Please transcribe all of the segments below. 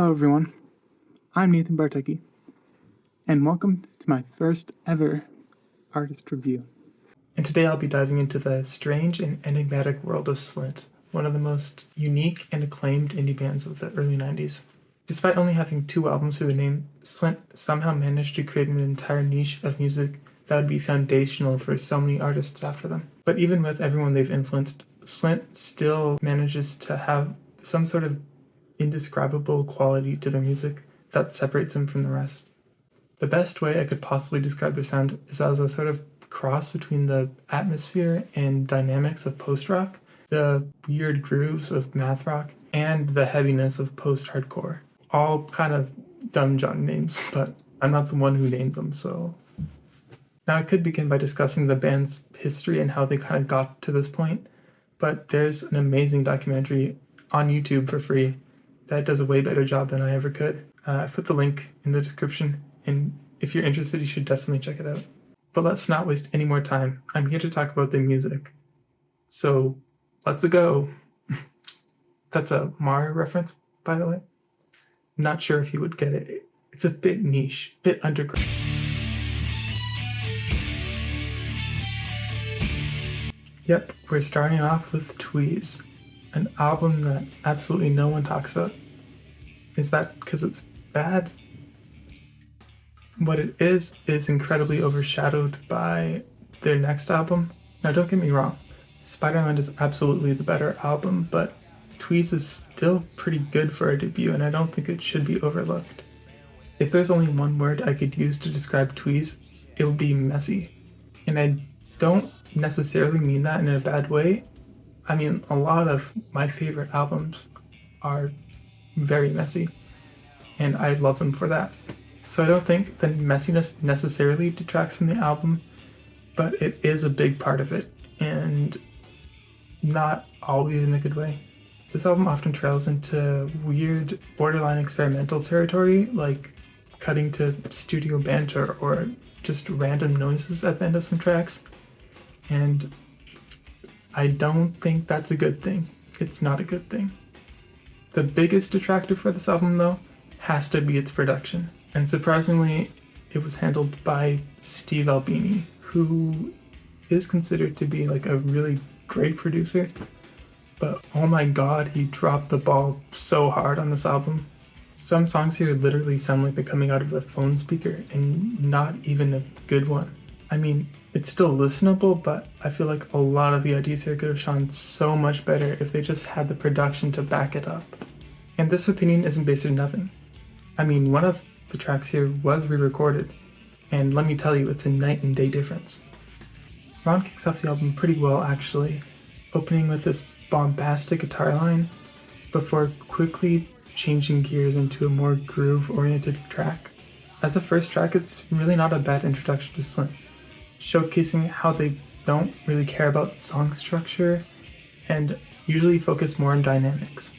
Hello everyone, I'm Nathan Bartecki, and welcome to my first ever artist review. And today I'll be diving into the strange and enigmatic world of Slint, one of the most unique and acclaimed indie bands of the early 90s. Despite only having 2 albums through the name, Slint somehow managed to create an entire niche of music that would be foundational for so many artists after them. But even with everyone they've influenced, Slint still manages to have some sort of indescribable quality to their music that separates them from the rest. The best way I could possibly describe their sound is as a sort of cross between the atmosphere and dynamics of post-rock, the weird grooves of math rock, and the heaviness of post-hardcore. All kind of dumb John names, but I'm not the one who named them, so... Now I could begin by discussing the band's history and how they kind of got to this point, but there's an amazing documentary on YouTube for free that does a way better job than I ever could. I've put the link in the description, and if you're interested, you should definitely check it out. But let's not waste any more time. I'm here to talk about the music. So, let's go. That's a Mario reference, by the way. Not sure if you would get it. It's a bit niche, bit underground. Yep, we're starting off with Tweez, an album that absolutely no one talks about. Is that because it's bad? What it is incredibly overshadowed by their next album. Now don't get me wrong, Spiderland is absolutely the better album, but Tweez is still pretty good for a debut, and I don't think it should be overlooked. If there's only one word I could use to describe Tweez, it would be messy. And I don't necessarily mean that in a bad way. I mean, a lot of my favorite albums are very messy, and I love them for that. So I don't think the messiness necessarily detracts from the album, but it is a big part of it, and not always in a good way. This album often trails into weird, borderline experimental territory, like cutting to studio banter or just random noises at the end of some tracks, and I don't think that's a good thing. It's not a good thing. The biggest detractor for this album, though, has to be its production. And surprisingly, it was handled by Steve Albini, who is considered to be like a really great producer. But oh my god, he dropped the ball so hard on this album. Some songs here literally sound like they're coming out of a phone speaker, and not even a good one. I mean, it's still listenable, but I feel like a lot of the ideas here could have shone so much better if they just had the production to back it up. And this opinion isn't based on nothing. I mean, one of the tracks here was re-recorded, and let me tell you, it's a night and day difference. Ron kicks off the album pretty well, actually, opening with this bombastic guitar line before quickly changing gears into a more groove-oriented track. As a first track, it's really not a bad introduction to Slint, showcasing how they don't really care about song structure and usually focus more on dynamics.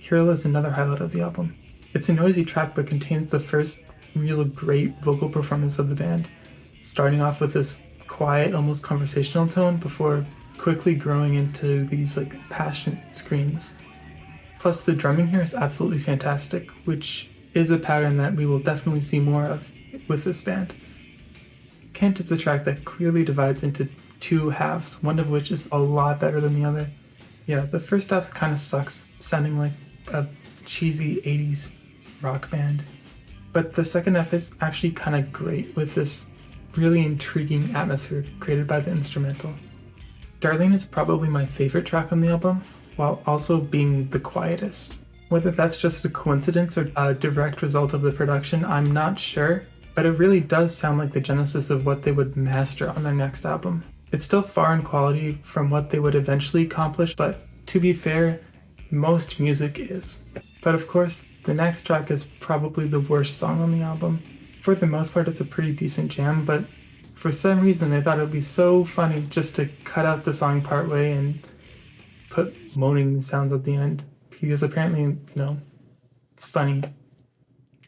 Hero is another highlight of the album. It's a noisy track but contains the first real great vocal performance of the band, starting off with this quiet, almost conversational tone before quickly growing into these like passionate screams. Plus the drumming here is absolutely fantastic, which is a pattern that we will definitely see more of with this band. Kent is a track that clearly divides into 2 halves, one of which is a lot better than the other. Yeah, the first half kind of sucks, sounding like a cheesy 80s rock band. But the second half is actually kind of great with this really intriguing atmosphere created by the instrumental. Darlene is probably my favorite track on the album, while also being the quietest. Whether that's just a coincidence or a direct result of the production, I'm not sure, but it really does sound like the genesis of what they would master on their next album. It's still far in quality from what they would eventually accomplish, but to be fair, most music is. But of course, the next track is probably the worst song on the album. For the most part, it's a pretty decent jam, but for some reason they thought it would be so funny just to cut out the song partway and put moaning sounds at the end. Because apparently, no, it's funny.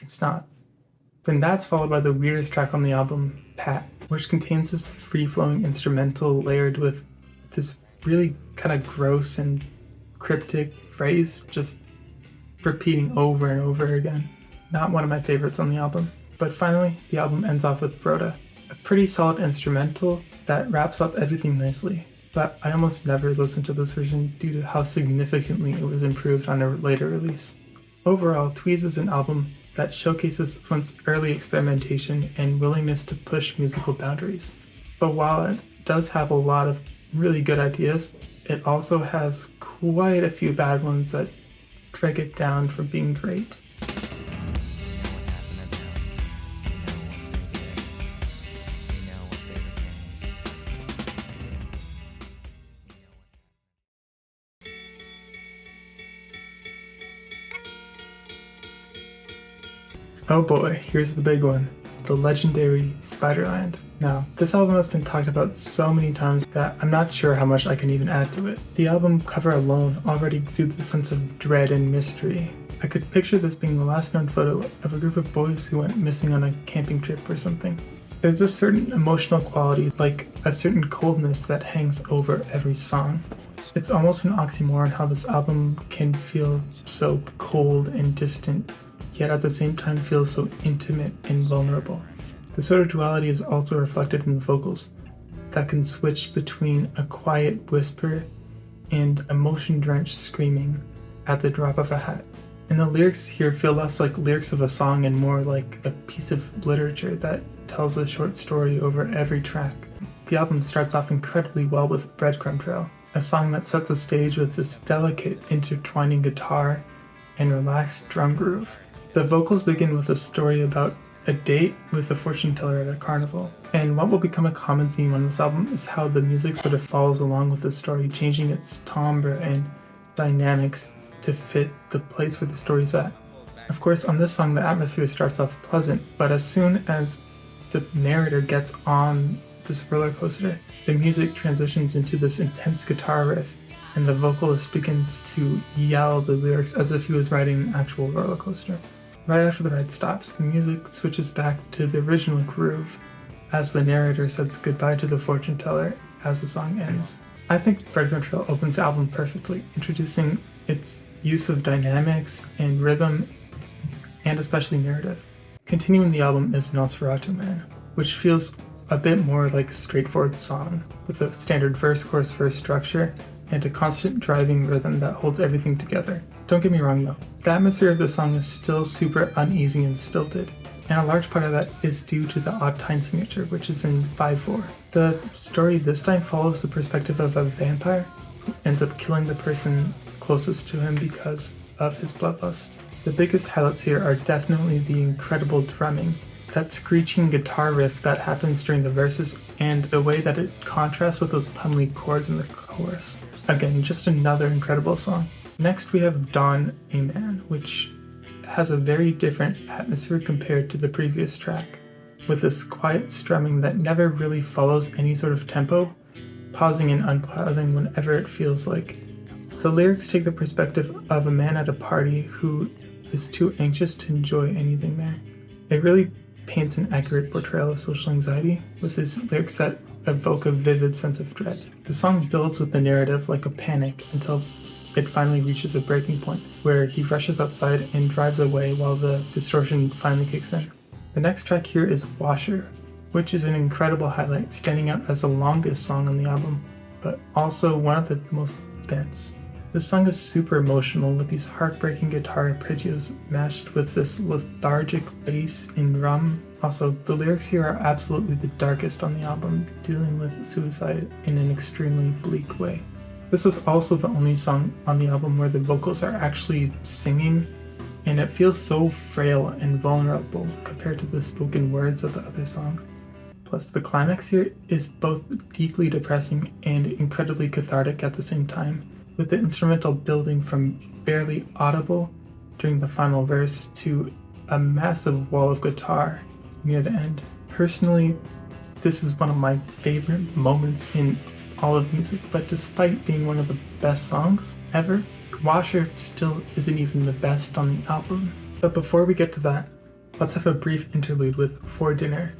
It's not. Then that's followed by the weirdest track on the album, Pat, which contains this free-flowing instrumental layered with this really kind of gross and cryptic phrase just repeating over and over again. Not one of my favorites on the album. But finally, the album ends off with Broda, a pretty solid instrumental that wraps up everything nicely. But I almost never listen to this version due to how significantly it was improved on a later release. Overall, Tweez is an album that showcases Slint's early experimentation and willingness to push musical boundaries. But while it does have a lot of really good ideas, it also has quite a few bad ones that drag it down from being great. Oh boy, here's the big one, the legendary Spiderland. Now, this album has been talked about so many times that I'm not sure how much I can even add to it. The album cover alone already exudes a sense of dread and mystery. I could picture this being the last known photo of a group of boys who went missing on a camping trip or something. There's a certain emotional quality, like a certain coldness that hangs over every song. It's almost an oxymoron how this album can feel so cold and distant, yet at the same time feels so intimate and vulnerable. The sort of duality is also reflected in the vocals that can switch between a quiet whisper and emotion-drenched screaming at the drop of a hat. And the lyrics here feel less like lyrics of a song and more like a piece of literature that tells a short story over every track. The album starts off incredibly well with Breadcrumb Trail, a song that sets the stage with this delicate intertwining guitar and relaxed drum groove. The vocals begin with a story about a date with a fortune teller at a carnival. And what will become a common theme on this album is how the music sort of follows along with the story, changing its timbre and dynamics to fit the place where the story's at. Of course, on this song, the atmosphere starts off pleasant, but as soon as the narrator gets on this roller coaster, the music transitions into this intense guitar riff, and the vocalist begins to yell the lyrics as if he was riding an actual roller coaster. Right after the ride stops, the music switches back to the original groove as the narrator says goodbye to the fortune teller as the song ends. I think Breadcrumb Trail opens the album perfectly, introducing its use of dynamics and rhythm, and especially narrative. Continuing the album is Nosferatu Man, which feels a bit more like a straightforward song, with a standard verse-chorus verse structure and a constant driving rhythm that holds everything together. Don't get me wrong though, the atmosphere of the song is still super uneasy and stilted, and a large part of that is due to the odd time signature, which is in 5/4. The story this time follows the perspective of a vampire who ends up killing the person closest to him because of his bloodlust. The biggest highlights here are definitely the incredible drumming, that screeching guitar riff that happens during the verses, and the way that it contrasts with those pummelly chords in the chorus. Again, just another incredible song. Next we have Dawn A Man, which has a very different atmosphere compared to the previous track, with this quiet strumming that never really follows any sort of tempo, pausing and unpausing whenever it feels like. The lyrics take the perspective of a man at a party who is too anxious to enjoy anything there. It really paints an accurate portrayal of social anxiety with his lyrics that evoke a vivid sense of dread. The song builds with the narrative like a panic until it finally reaches a breaking point where he rushes outside and drives away while the distortion finally kicks in. The next track here is Washer, which is an incredible highlight, standing out as the longest song on the album, but also one of the most dense. This song is super emotional with these heartbreaking guitar arpeggios matched with this lethargic bass and drum. Also, the lyrics here are absolutely the darkest on the album, dealing with suicide in an extremely bleak way. This is also the only song on the album where the vocals are actually singing, and it feels so frail and vulnerable compared to the spoken words of the other song. Plus, the climax here is both deeply depressing and incredibly cathartic at the same time, with the instrumental building from barely audible during the final verse to a massive wall of guitar near the end. Personally, this is one of my favorite moments in all of music, but despite being one of the best songs ever, Washer still isn't even the best on the album. But before we get to that, let's have a brief interlude with For Dinner,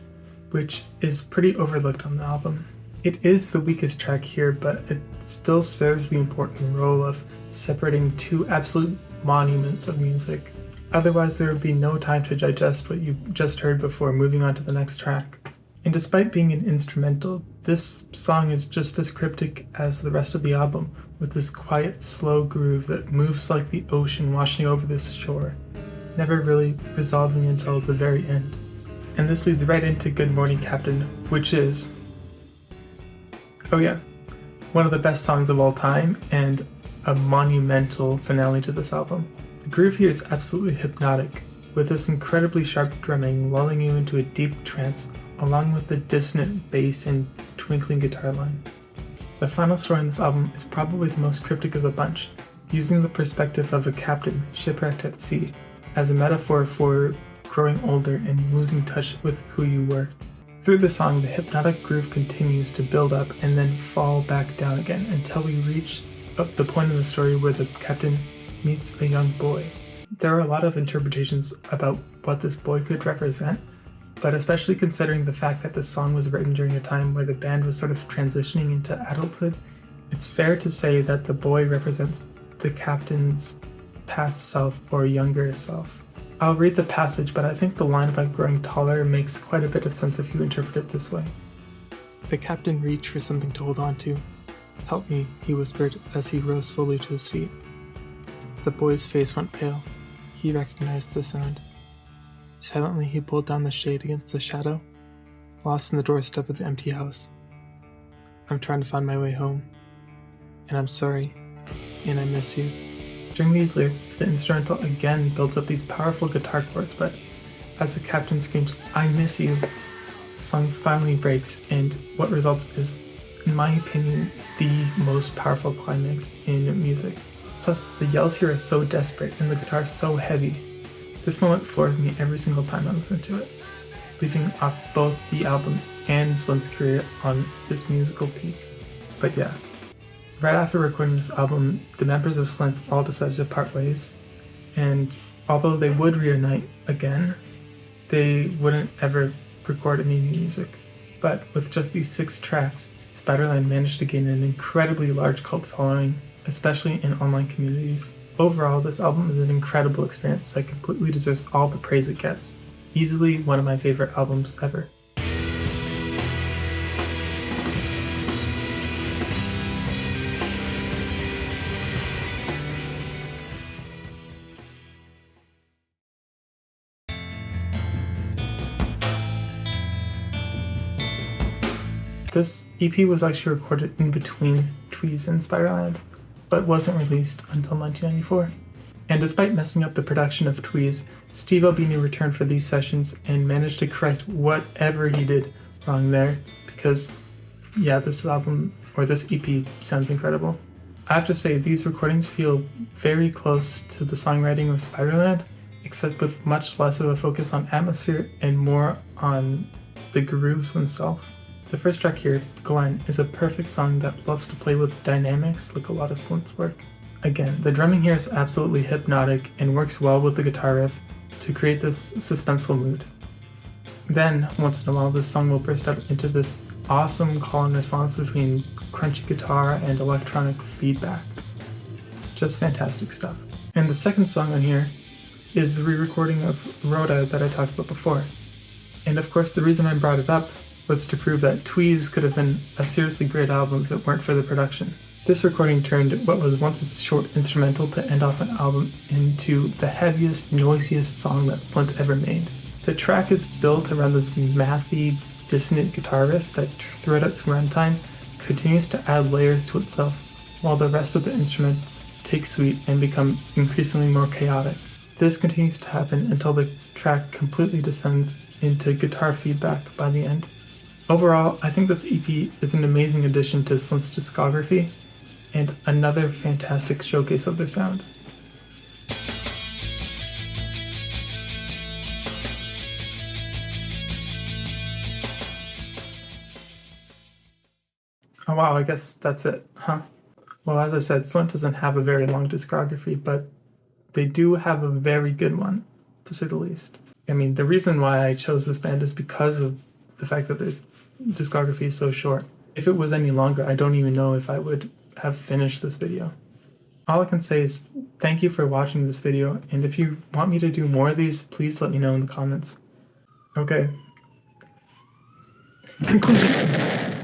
which is pretty overlooked on the album. It is the weakest track here, but it still serves the important role of separating two absolute monuments of music. Otherwise, there would be no time to digest what you just heard before moving on to the next track. And despite being an instrumental, this song is just as cryptic as the rest of the album, with this quiet, slow groove that moves like the ocean washing over this shore, never really resolving until the very end. And this leads right into Good Morning Captain, which is, oh yeah, one of the best songs of all time and a monumental finale to this album. The groove here is absolutely hypnotic, with this incredibly sharp drumming lulling you into a deep trance, along with the dissonant bass and twinkling guitar line. The final story in this album is probably the most cryptic of the bunch, using the perspective of a captain shipwrecked at sea as a metaphor for growing older and losing touch with who you were. Through the song, the hypnotic groove continues to build up and then fall back down again until we reach the point in the story where the captain meets a young boy. There are a lot of interpretations about what this boy could represent, but especially considering the fact that this song was written during a time where the band was sort of transitioning into adulthood, it's fair to say that the boy represents the captain's past self or younger self. I'll read the passage, but I think the line about growing taller makes quite a bit of sense if you interpret it this way. The captain reached for something to hold on to. "Help me," he whispered as he rose slowly to his feet. The boy's face went pale. He recognized the sound. Silently, he pulled down the shade against the shadow, lost in the doorstep of the empty house. "I'm trying to find my way home. And I'm sorry. And I miss you." During these lyrics, the instrumental again builds up these powerful guitar chords, but as the captain screams, "I miss you," the song finally breaks, and what results is, in my opinion, the most powerful climax in music. Plus, the yells here are so desperate and the guitar is so heavy. This moment floored me every single time I listened to it, leaving off both the album and Slint's career on this musical peak. But yeah, right after recording this album, the members of Slint all decided to part ways, and although they would reunite again, they wouldn't ever record any new music. But with just these 6 tracks, Spiderland managed to gain an incredibly large cult following, especially in online communities. Overall, this album is an incredible experience that completely deserves all the praise it gets. Easily one of my favorite albums ever. This EP was actually recorded in between Tweez and Spiderland, but wasn't released until 1994. And despite messing up the production of Tweez, Steve Albini returned for these sessions and managed to correct whatever he did wrong there, because yeah, this album, or this EP, sounds incredible. I have to say, these recordings feel very close to the songwriting of Spiderland, except with much less of a focus on atmosphere and more on the grooves themselves. The first track here, Glenn, is a perfect song that loves to play with dynamics like a lot of Slint's work. Again, the drumming here is absolutely hypnotic and works well with the guitar riff to create this suspenseful mood. Then, once in a while, this song will burst out into this awesome call and response between crunchy guitar and electronic feedback. Just fantastic stuff. And the second song on here is a re-recording of Rhoda that I talked about before. And of course, the reason I brought it up was to prove that Tweez could have been a seriously great album if it weren't for the production. This recording turned what was once a short instrumental to end off an album into the heaviest, noisiest song that Slint ever made. The track is built around this mathy, dissonant guitar riff that throughout its runtime continues to add layers to itself, while the rest of the instruments take suite and become increasingly more chaotic. This continues to happen until the track completely descends into guitar feedback by the end. Overall, I think this EP is an amazing addition to Slint's discography and another fantastic showcase of their sound. Oh wow, I guess that's it, huh? Well, as I said, Slint doesn't have a very long discography, but they do have a very good one, to say the least. I mean, the reason why I chose this band is because of the fact that their discography is so short. If it was any longer, I don't even know if I would have finished this video. all I can say is thank you for watching this video, and if you want me to do more of these, please let me know in the comments. Okay. Conclusion.